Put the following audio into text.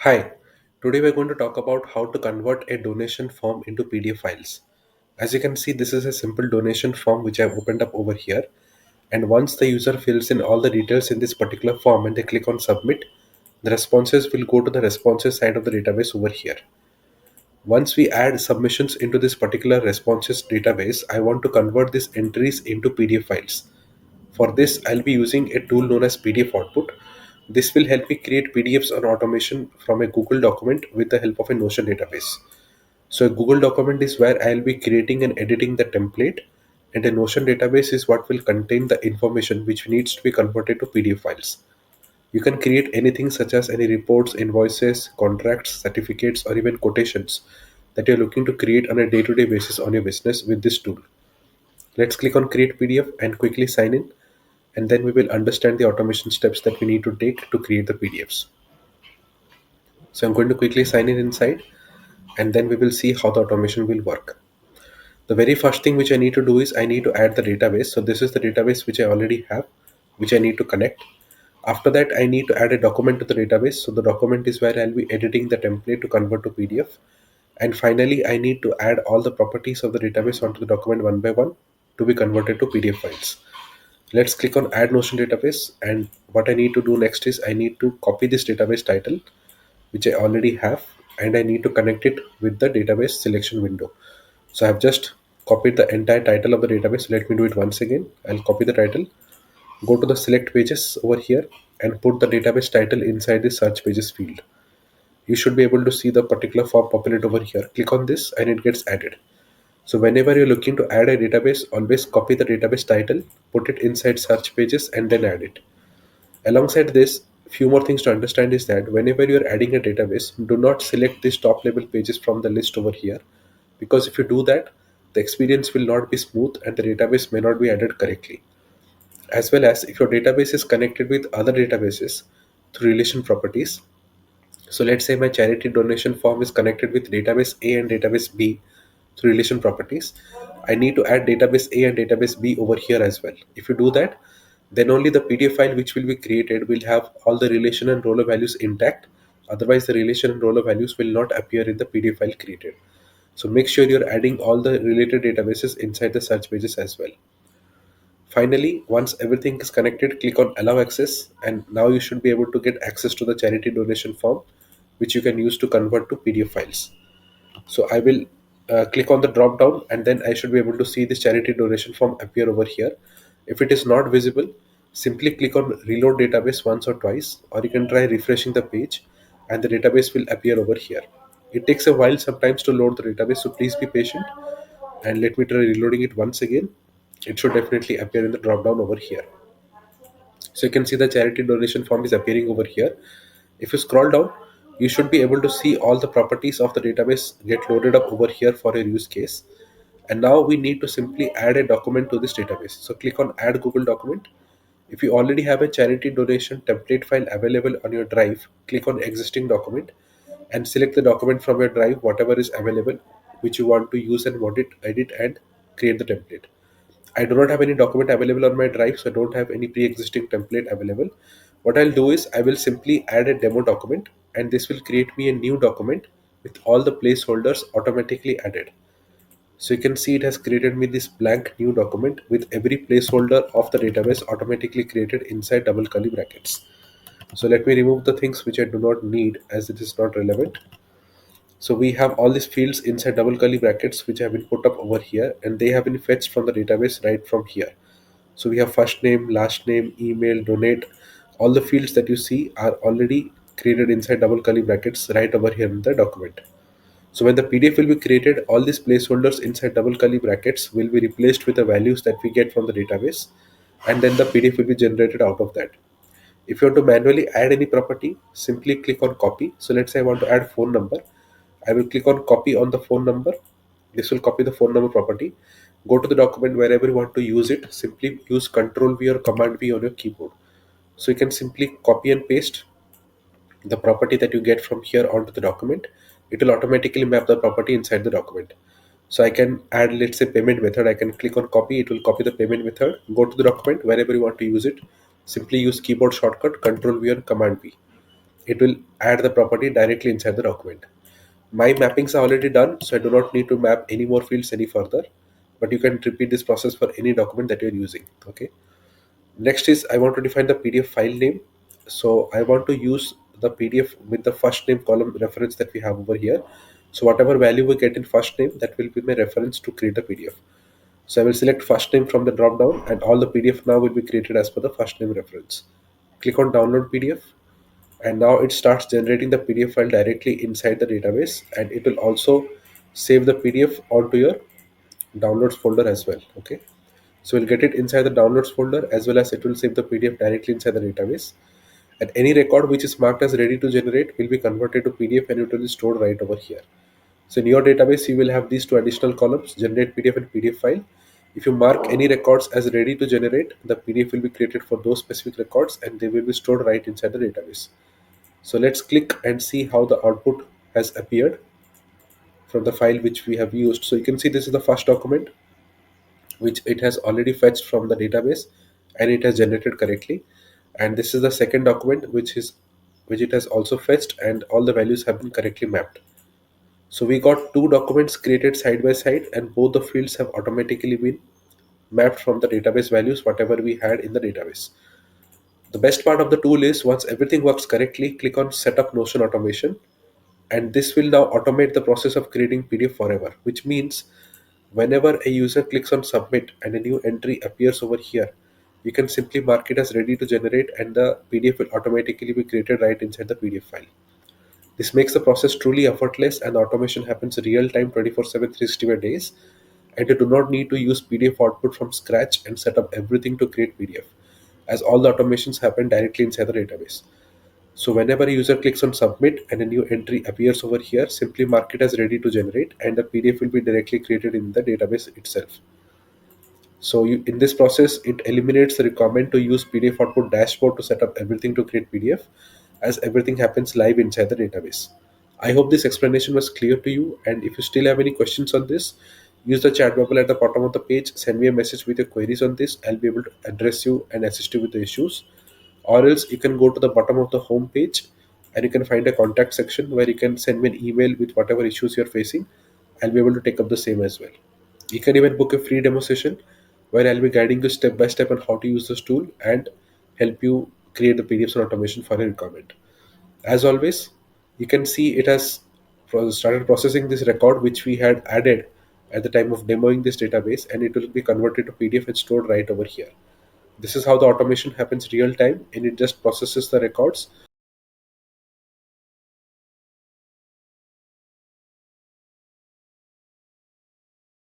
Hi, today we're going to talk about how to convert a donation form into PDF files. As you can see, this is a simple donation form which I've opened up over here. And once the user fills in all the details in this particular form and they click on submit, the responses will go to the responses side of the database over here. Once we add submissions into this particular responses database, I want to convert these entries into PDF files. For this, I'll be using a tool known as PDFOutput. This will help me create PDFs on automation from a Google document with the help of a Notion database. So a Google document is where I'll be creating and editing the template, and a Notion database is what will contain the information which needs to be converted to PDF files. You can create anything such as any reports, invoices, contracts, certificates, or even quotations that you're looking to create on a day-to-day basis on your business with this tool. Let's click on create PDF and quickly sign in, and then we will understand the automation steps that we need to take to create the PDFs. So I'm going to quickly sign in inside, and then we will see how the automation will work. The very first thing which I need to do is I need to add the database. So this is the database which I already have, which I need to connect. After that, I need to add a document to the database. So the document is where I'll be editing the template to convert to PDF. And finally, I need to add all the properties of the database onto the document one by one to be converted to PDF files. Let's click on add Notion database, and what I need to do next is I need to copy this database title which I already have, and I need to connect it with the database selection window. So I have just copied the entire title of the database. Let me do it once again. I'll copy the title, go to the select pages over here, and put the database title inside the search pages field. You should be able to see the particular form populate over here. Click on this and it gets added. So whenever you're looking to add a database, always copy the database title, put it inside search pages, and then add it. Alongside this, few more things to understand is that whenever you're adding a database, do not select these top level pages from the list over here, because if you do that, the experience will not be smooth and the database may not be added correctly. As well as if your database is connected with other databases through relation properties. So let's say my charity donation form is connected with database A and database B through relation properties. I need to add database A and database B over here as well. If you do that, then only the PDF file which will be created will have all the relation and roller values intact. Otherwise, the relation and roller values will not appear in the PDF file created. So make sure you're adding all the related databases inside the search pages as well. Finally, once everything is connected, click on allow access, and now you should be able to get access to the charity donation form which you can use to convert to PDF files. So I will click on the drop down, and then I should be able to see this charity donation form appear over here. If it is not visible, simply click on reload database once or twice, or you can try refreshing the page and the database will appear over here. It takes a while sometimes to load the database, so please be patient, and let me try reloading it once again. It should definitely appear in the drop down over here. So you can see the charity donation form is appearing over here. If you scroll down, you should be able to see all the properties of the database get loaded up over here for your use case. And now we need to simply add a document to this database. So click on add Google document. If you already have a charity donation template file available on your drive, click on existing document and select the document from your drive, whatever is available, which you want to use and want it edit and create the template. I do not have any document available on my drive, so I don't have any pre-existing template available. What I'll do is I will simply add a demo document, and this will create me a new document with all the placeholders automatically added. So you can see it has created me this blank new document with every placeholder of the database automatically created inside double curly brackets. So let me remove the things which I do not need as it is not relevant. So we have all these fields inside double curly brackets which have been put up over here, and they have been fetched from the database right from here. So we have first name, last name, email, donate. All the fields that you see are already created inside double curly brackets right over here in the document. So when the PDF will be created, all these placeholders inside double curly brackets will be replaced with the values that we get from the database, and then the PDF will be generated out of that. If you want to manually add any property, simply click on copy. So let's say I want to add phone number. I will click on copy on the phone number. This will copy the phone number property. Go to the document wherever you want to use it. Simply use Control V or Command V on your keyboard. So you can simply copy and paste the property that you get from here onto the document. It will automatically map the property inside the document. So I can add, let's say, payment method. I can click on copy. It will copy the payment method. Go to the document wherever you want to use it. Simply use keyboard shortcut Control V or Command V. it will add the property directly inside the document. My mappings are already done, so I do not need to map any more fields any further. But you can repeat this process for any document that you're using. Okay. Next is I want to define the PDF file name. So I want to use the PDF with the first name column reference that we have over here. So whatever value we get in first name, that will be my reference to create the PDF. So I will select first name from the drop down, and all the PDF now will be created as per the first name reference. Click on download PDF, and now it starts generating the PDF file directly inside the database, and it will also save the PDF onto your downloads folder as well. Okay. So we'll get it inside the downloads folder, as well as it will save the PDF directly inside the database. And any record which is marked as ready to generate will be converted to PDF, and it will be stored right over here. So in your database, you will have these two additional columns, generate PDF and PDF file. If you mark any records as ready to generate, the PDF will be created for those specific records, and they will be stored right inside the database. So let's click and see how the output has appeared from the file which we have used. So you can see this is the first document which it has already fetched from the database, and it has generated correctly. And this is the second document which it has also fetched, and all the values have been correctly mapped. So we got two documents created side by side, and both the fields have automatically been mapped from the database values whatever we had in the database. The best part of the tool is once everything works correctly, click on setup Notion automation, and this will now automate the process of creating PDF forever, which means whenever a user clicks on submit and a new entry appears over here, you can simply mark it as ready to generate, and the PDF will automatically be created right inside the PDF file. This makes the process truly effortless, and the automation happens real time 24/7 365 days, and you do not need to use PDF output from scratch and set up everything to create PDF, as all the automations happen directly inside the database. So whenever a user clicks on submit and a new entry appears over here, simply mark it as ready to generate, and the PDF will be directly created in the database itself. So in this process, it eliminates the requirement to use PDF output dashboard to set up everything to create PDF, as everything happens live inside the database. I hope this explanation was clear to you, and if you still have any questions on this, use the chat bubble at the bottom of the page. Send me a message with your queries on this. I'll be able to address you and assist you with the issues. Or else you can go to the bottom of the home page, and you can find a contact section where you can send me an email with whatever issues you're facing. I'll be able to take up the same as well. You can even book a free demo session where I'll be guiding you step by step on how to use this tool and help you create the PDFs and automation for your requirement. As always, you can see it has started processing this record which we had added at the time of demoing this database, and it will be converted to PDF and stored right over here. This is how the automation happens real time, and it just processes the records